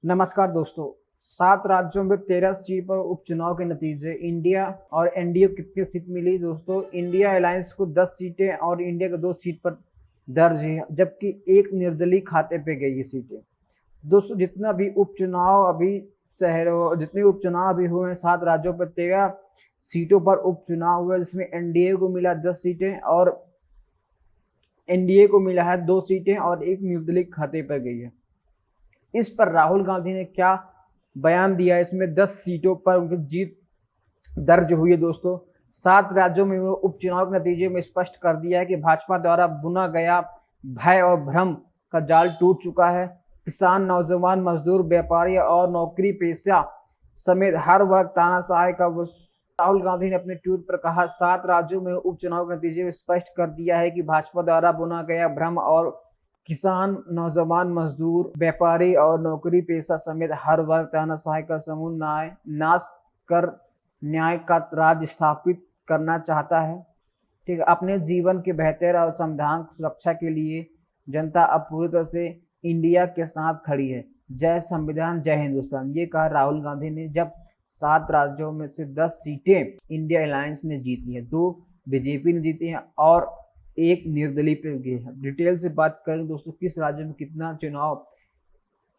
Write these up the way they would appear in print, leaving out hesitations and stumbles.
नमस्कार दोस्तों। 7 राज्यों में 13 सीट पर उपचुनाव के नतीजे। इंडिया और एनडीए को कितनी सीट मिली दोस्तों? इंडिया अलायंस को 10 सीटें और इंडिया को 2 सीट पर दर्ज है, जबकि एक निर्दलीय खाते पे गई ये सीटें। दोस्तों जितना भी उपचुनाव अभी हुए हैं, 7 राज्यों पर 13 सीटों पर उपचुनाव हुआ, जिसमें एनडीए को मिला 10 सीटें और एनडीए को मिला है 2 सीटें और एक निर्दलीय खाते पर गई है। इस पर राहुल गांधी ने क्या बयान दिया? इसमें 10 सीटों पर उनकी जीत दर्ज हुई है दोस्तों। 7 राज्यों में उपचुनाव के नतीजे में स्पष्ट कर दिया है कि भाजपा द्वारा बुना गया भय और भ्रम का जाल टूट चुका है। किसान, नौजवान, मजदूर, व्यापारी और नौकरी पेशा समेत हर वर्ग तानाशाही का। राहुल गांधी ने अपने ट्वीट पर कहा, 7 राज्यों में उपचुनाव के नतीजे में स्पष्ट कर दिया है कि भाजपा द्वारा बुना गया भ्रम और किसान, नौजवान, मजदूर, व्यापारी और नौकरी पेशा समेत हर वर्ग तानाशाही का समूल नाश कर न्याय का राज स्थापित करना चाहता है। ठीक है, अपने जीवन के बेहतर और संविधान सुरक्षा के लिए जनता अब पूरी तरह से इंडिया के साथ खड़ी है। जय संविधान, जय हिंदुस्तान, ये कहा राहुल गांधी ने जब 7 राज्यों में से 10 सीटें इंडिया अलायंस ने जीती हैं, 2 बीजेपी ने जीती हैं और एक निर्दलीय पे गए हैं। डिटेल से बात करें दोस्तों, किस राज्य में कितना चुनाव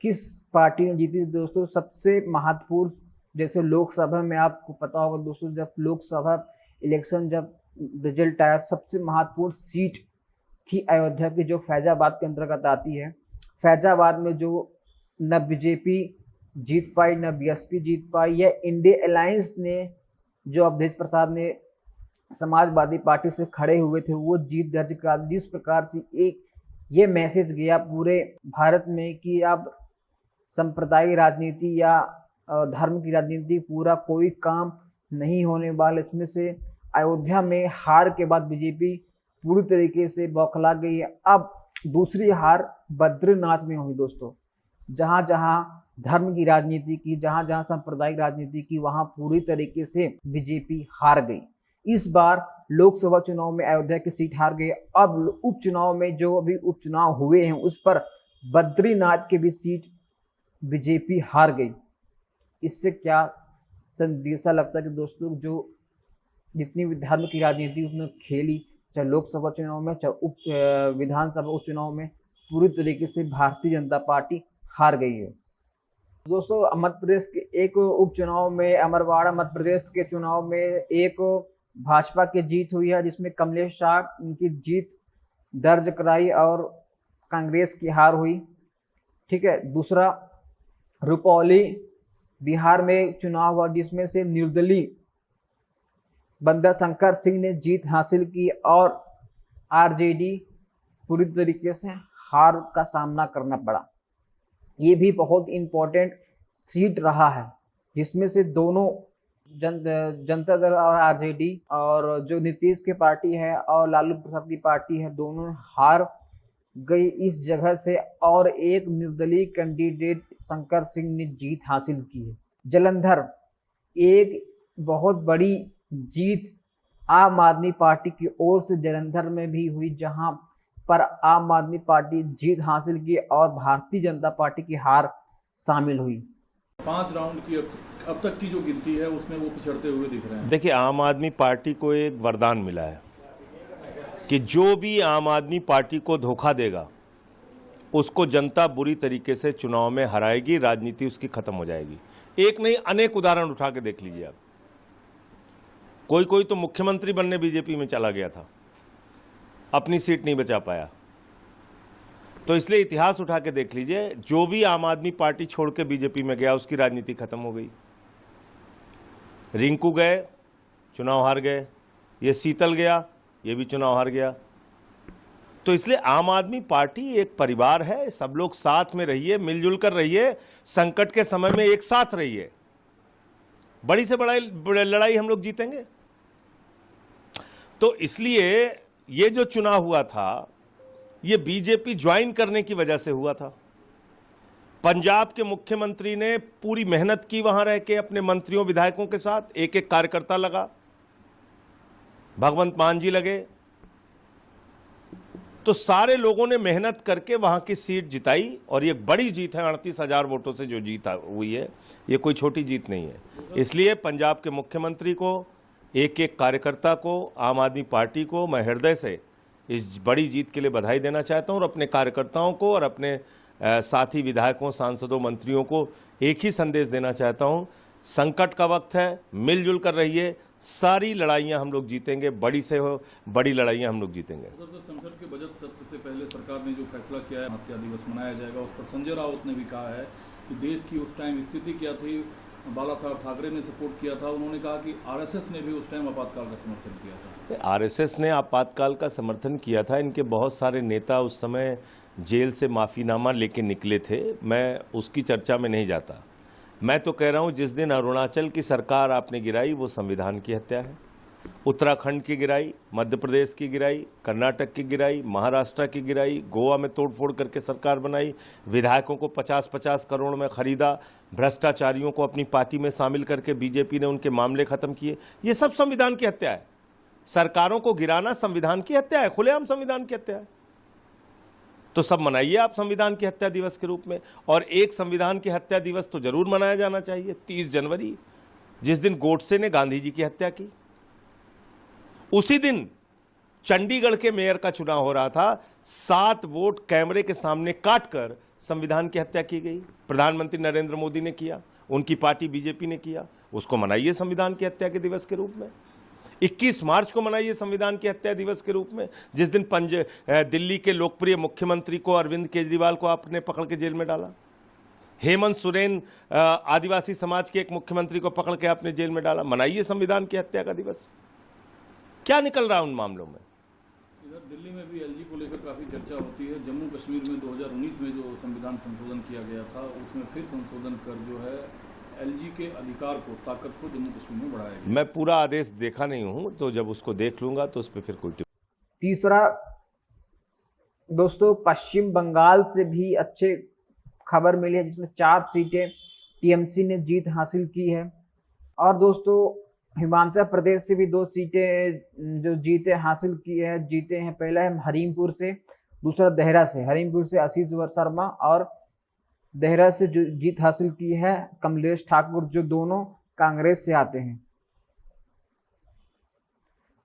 किस पार्टी ने जीती दोस्तों। सबसे महत्वपूर्ण, जैसे लोकसभा में आपको पता होगा दोस्तों, जब लोकसभा इलेक्शन जब रिजल्ट आया, सबसे महत्वपूर्ण सीट थी अयोध्या की, जो फैजाबाद के अंतर्गत आती है। फैजाबाद में जो न बीजेपी जीत पाई न बीएसपी जीत पाई, यह इंडिया अलायंस ने जो अवधेश प्रसाद ने समाजवादी पार्टी से खड़े हुए थे वो जीत दर्ज करा। जिस प्रकार से एक ये मैसेज गया पूरे भारत में कि अब सांप्रदायिक राजनीति या धर्म की राजनीति पूरा कोई काम नहीं होने वाला। इसमें से अयोध्या में हार के बाद बीजेपी पूरी तरीके से बौखला गई है। अब दूसरी हार बद्रीनाथ में हुई दोस्तों, जहां जहां धर्म की राजनीति की, जहां जहां सांप्रदायिक राजनीति की, वहां पूरी तरीके से बीजेपी हार गई। इस बार लोकसभा चुनाव में अयोध्या की सीट हार गई। अब उपचुनाव में जो अभी उपचुनाव हुए हैं उस पर बद्रीनाथ की भी सीट बीजेपी हार गई। इससे क्या संदेशा लगता है कि दोस्तों जो जितनी भी धर्म की राजनीति उसने खेली, चाहे लोकसभा चुनाव में चाहे विधानसभा उपचुनाव में, पूरी तरीके से भारतीय जनता पार्टी हार गई है दोस्तों। मध्य प्रदेश के एक उपचुनाव में, अमरवाड़ा मध्य प्रदेश के चुनाव में एक भाजपा की जीत हुई है, जिसमें कमलेश शाह उनकी जीत दर्ज कराई और कांग्रेस की हार हुई। ठीक है, दूसरा रुपौली बिहार में चुनाव हुआ, जिसमें से निर्दलीय बंदा शंकर सिंह ने जीत हासिल की और आरजेडी पूरी तरीके से हार का सामना करना पड़ा। ये भी बहुत इम्पोर्टेंट सीट रहा है, जिसमें से दोनों जनता दल और आरजेडी और जो नीतीश की पार्टी है और लालू प्रसाद की पार्टी है, दोनों हार गई इस जगह से और एक निर्दलीय कैंडिडेट शंकर सिंह ने जीत हासिल की है। जालंधर एक बहुत बड़ी जीत आम आदमी पार्टी की ओर से जालंधर में भी हुई, जहां पर आम आदमी पार्टी जीत हासिल की और भारतीय जनता पार्टी की हार शामिल हुई। 5 राउंड की अब तक की जो गिनती है उसमें वो पिछड़ते हुए दिख रहे हैं। देखिए, आम आदमी पार्टी को एक वरदान मिला है कि जो भी आम आदमी पार्टी को धोखा देगा उसको जनता बुरी तरीके से चुनाव में हराएगी, राजनीति उसकी खत्म हो जाएगी। एक नहीं अनेक उदाहरण उठा के देख लीजिए आप। कोई तो मुख्यमंत्री बनने बीजेपी में चला गया था, अपनी सीट नहीं बचा पाया। तो इसलिए इतिहास उठा के देख लीजिए, जो भी आम आदमी पार्टी छोड़ के बीजेपी में गया उसकी राजनीति खत्म हो गई। रिंकू गए, चुनाव हार गए, ये शीतल गया, ये भी चुनाव हार गया। तो इसलिए आम आदमी पार्टी एक परिवार है, सब लोग साथ में रहिए, मिलजुल कर रहिए, संकट के समय में एक साथ रहिए, बड़ी से बड़ी लड़ाई हम लोग जीतेंगे। तो इसलिए ये जो चुनाव हुआ था ये बीजेपी ज्वाइन करने की वजह से हुआ था। पंजाब के मुख्यमंत्री ने पूरी मेहनत की वहां रह के अपने मंत्रियों विधायकों के साथ, एक एक कार्यकर्ता लगा, भगवंत मान जी लगे, तो सारे लोगों ने मेहनत करके वहां की सीट जिताई और ये बड़ी जीत है। 38,000 वोटों से जो जीत हुई है, ये कोई छोटी जीत नहीं है। इसलिए पंजाब के मुख्यमंत्री को, एक एक कार्यकर्ता को, आम आदमी पार्टी को मैं हृदय से इस बड़ी जीत के लिए बधाई देना चाहता हूं और अपने कार्यकर्ताओं को और अपने साथी विधायकों, सांसदों, मंत्रियों को एक ही संदेश देना चाहता हूं, संकट का वक्त है, मिलजुल कर रहिए, सारी लड़ाइयां हम लोग जीतेंगे, बड़ी से हो बड़ी लड़ाइयां हम लोग जीतेंगे। संसद के बजट सत्र से पहले सरकार ने जो फैसला किया है हत्या दिवस मनाया जाएगा, उस पर संजय राउत ने भी कहा है कि देश की उस टाइम स्थिति क्या थी, बाला साहब ठाकरे ने सपोर्ट किया था। उन्होंने कहा कि आरएसएस ने भी उस टाइम आपातकाल का समर्थन किया था। आरएसएस ने आपातकाल का समर्थन किया था। इनके बहुत सारे नेता उस समय जेल से माफीनामा लेके निकले थे, मैं उसकी चर्चा में नहीं जाता। मैं तो कह रहा हूं, जिस दिन अरुणाचल की सरकार आपने गिराई वो संविधान की हत्या है। उत्तराखंड की गिराई, मध्य प्रदेश की गिराई, कर्नाटक की गिराई, महाराष्ट्र की गिराई, गोवा में तोड़फोड़ करके सरकार बनाई, विधायकों को 50-50 करोड़ में खरीदा, भ्रष्टाचारियों को अपनी पार्टी में शामिल करके बीजेपी ने उनके मामले खत्म किए। ये सब संविधान की हत्या है। सरकारों को गिराना संविधान की हत्या है, खुलेआम संविधान की हत्या है। तो सब मनाइए आप संविधान की हत्या दिवस के रूप में। और एक संविधान की हत्या दिवस तो जरूर मनाया जाना चाहिए, 30 जनवरी, जिस दिन गोडसे ने गांधी जी की हत्या की। उसी दिन चंडीगढ़ के मेयर का चुनाव हो रहा था, 7 वोट कैमरे के सामने काटकर संविधान की हत्या की गई। प्रधानमंत्री नरेंद्र मोदी ने किया, उनकी पार्टी बीजेपी ने किया। उसको मनाइए संविधान की हत्या के दिवस के रूप में। 21 मार्च को मनाइए संविधान की हत्या दिवस के रूप में, जिस दिन दिल्ली के लोकप्रिय मुख्यमंत्री को, अरविंद केजरीवाल को आपने पकड़ के जेल में डाला। हेमंत सोरेन, आदिवासी समाज के एक मुख्यमंत्री को पकड़ के आपने जेल में डाला। मनाइए संविधान की हत्या का दिवस। क्या निकल रहा है उन मामलों में? इधर दिल्ली में भी एलजी को लेकर काफी चर्चा होती है। जम्मू कश्मीर में 2019 में जो संविधान संशोधन किया गया था, उसमें फिर संशोधन कर जो है एलजी के अधिकार को, ताकत को जम्मू कश्मीर में बढ़ाया गया। मैं पूरा आदेश देखा नहीं हूं, तो जब उसको देख लूंगा तो उस पर फिर कोई तीसरा दोस्तों, पश्चिम बंगाल से भी अच्छे खबर मिली है, जिसमें 4 सीटें टीएमसी ने जीत हासिल की है। और दोस्तों, हिमाचल प्रदेश से भी 2 सीटें जो जीते हैं। पहला है हरीमपुर से, दूसरा देहरा से। हरीमपुर से आशीष शर्मा और देहरा से जो जीत हासिल की है कमलेश ठाकुर, जो दोनों कांग्रेस से आते हैं।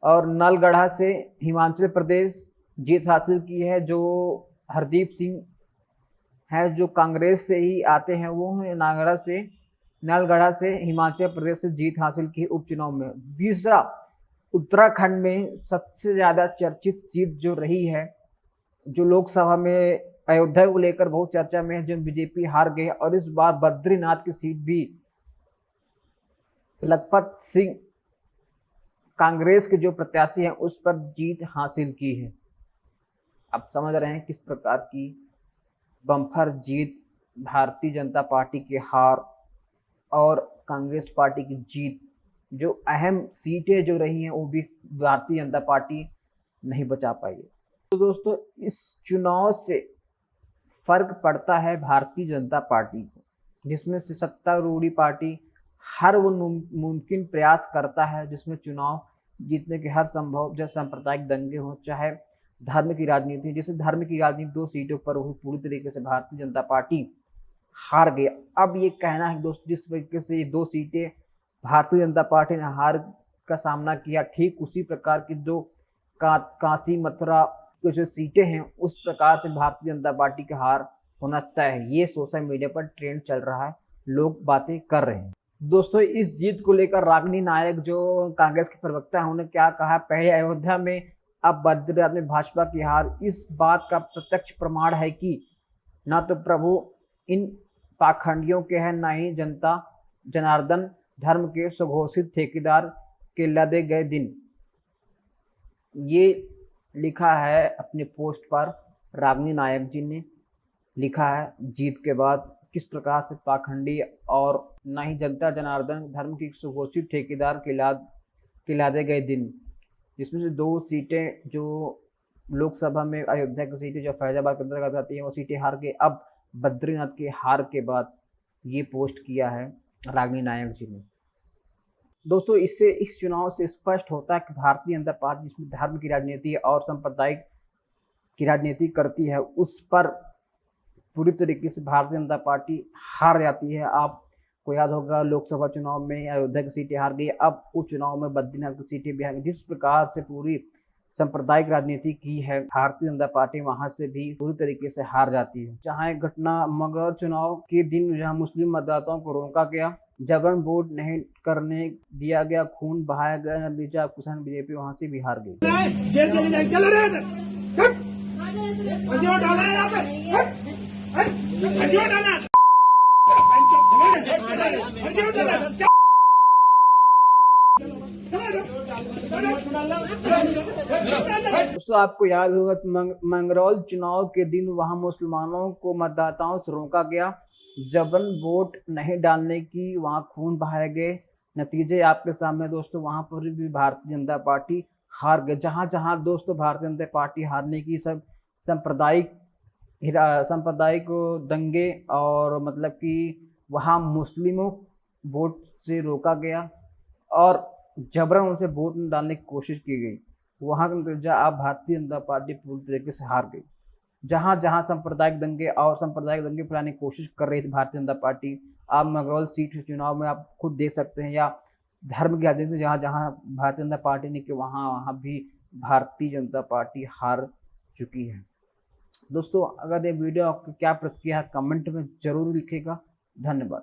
और नलगढ़ा से हिमाचल प्रदेश जीत हासिल की है, जो हरदीप सिंह है, जो कांग्रेस से ही आते हैं। वो है नलगढ़ा से हिमाचल प्रदेश से जीत हासिल की उपचुनाव में। तीसरा, उत्तराखंड में सबसे ज्यादा चर्चित सीट जो रही है, जो लोकसभा में अयोध्या को लेकर बहुत चर्चा में है, जो बीजेपी हार गई। और इस बार बद्रीनाथ की सीट भी लखपत सिंह, कांग्रेस के जो प्रत्याशी हैं, उस पर जीत हासिल की है। आप समझ रहे हैं किस प्रकार की बम्पर जीत, भारतीय जनता पार्टी की हार और कांग्रेस पार्टी की जीत। जो अहम सीटें जो रही हैं वो भी भारतीय जनता पार्टी नहीं बचा पाई। तो दोस्तों, इस चुनाव से फर्क पड़ता है भारतीय जनता पार्टी को, जिसमें से सत्तारूढ़ पार्टी हर वो मुमकिन प्रयास करता है जिसमें चुनाव जीतने के हर संभव, जैसे सांप्रदायिक दंगे हो, चाहे धर्म की राजनीति। जैसे धर्म की राजनीति 2 सीटों पर हुई, पूरी तरीके से भारतीय जनता पार्टी हार गई। अब ये कहना है दोस्त, जिस तरीके से ये 2 सीटें भारतीय जनता पार्टी ने हार का सामना किया, ठीक उसी प्रकार की जो काशी मथुरा की जो सीटें हैं, उस प्रकार से भारतीय जनता पार्टी की हार होना तय है। ये सोशल मीडिया पर ट्रेंड चल रहा है, लोग बातें कर रहे हैं। दोस्तों, इस जीत को लेकर रागिनी नायक जो कांग्रेस के प्रवक्ता हैं, उन्होंने क्या कहा? पहले अयोध्या में, अब बद्रीनाथ में भाजपा की हार इस बात का प्रत्यक्ष प्रमाण है कि न तो प्रभु इन पाखंडियों के हैं, न ही जनता जनार्दन धर्म के सुघोषित ठेकेदार के लदे गए दिन। ये लिखा है अपने पोस्ट पर रागिनी नायक जी ने लिखा है, जीत के बाद किस प्रकार से पाखंडी और न ही जनता जनार्दन धर्म की सुघोषित ठेकेदार के लादे गए दिन, जिसमें से 2 सीटें जो लोकसभा में अयोध्या की सीटें जो फैजाबाद के अंतर्गत आती हैं, वो सीटें हार के अब बद्रीनाथ के हार के बाद ये पोस्ट किया है रागिनी नायक जी ने। दोस्तों, इससे इस चुनाव से स्पष्ट होता है कि भारतीय जनता पार्टी, जिसमें धर्म की राजनीति और सांप्रदायिक की राजनीति करती है उस पर पूरी तरीके से भारतीय जनता पार्टी हार जाती है। आपको याद होगा लोकसभा चुनाव में अयोध्या की सीटें हार गई, अब उपचुनाव में बद्रीनाथ की सीटें भी हार गई। जिस प्रकार से पूरी सांप्रदायिक राजनीति की है भारतीय जनता पार्टी, वहां से भी पूरी तरीके से हार जाती है। जहां एक घटना मंगलवार चुनाव के दिन जहां मुस्लिम मतदाताओं को रोका गया, जबरन वोट नहीं करने दिया गया, खून बहाया गया, नतीजा किसान बीजेपी वहां से भी हार गई। जेल चले जाए, चल रहे डाला है यहाँ पे, डाला दोस्तों आपको याद होगा मंगरौल चुनाव के दिन वहां मुसलमानों को मतदाताओं से रोका गया, जबरन वोट नहीं डालने की, वहां खून बहाए गए, नतीजे आपके सामने दोस्तों। वहां पर भी भारतीय जनता पार्टी हार गए। जहां जहां दोस्तों भारतीय जनता पार्टी हारने की सब सांप्रदायिक दंगे और मतलब कि वहां मुस्लिमों वोट से रोका गया और जबरन उनसे वोट डालने की कोशिश की गई, वहां का नतीजा आप भारतीय जनता पार्टी पूरी तरीके से हार गई। जहां जहां सांप्रदायिक दंगे फैलाने की कोशिश कर रही थी भारतीय जनता पार्टी, आप मंगरौल सीट के चुनाव में आप खुद देख सकते हैं, या धर्म की राजनीति में जहां जहां भारतीय जनता पार्टी ने कि वहां भी भारतीय जनता पार्टी हार चुकी है। दोस्तों अगर ये वीडियो आपको क्या प्रतिक्रिया है कमेंट में जरूर लिखिएगा। धन्यवाद।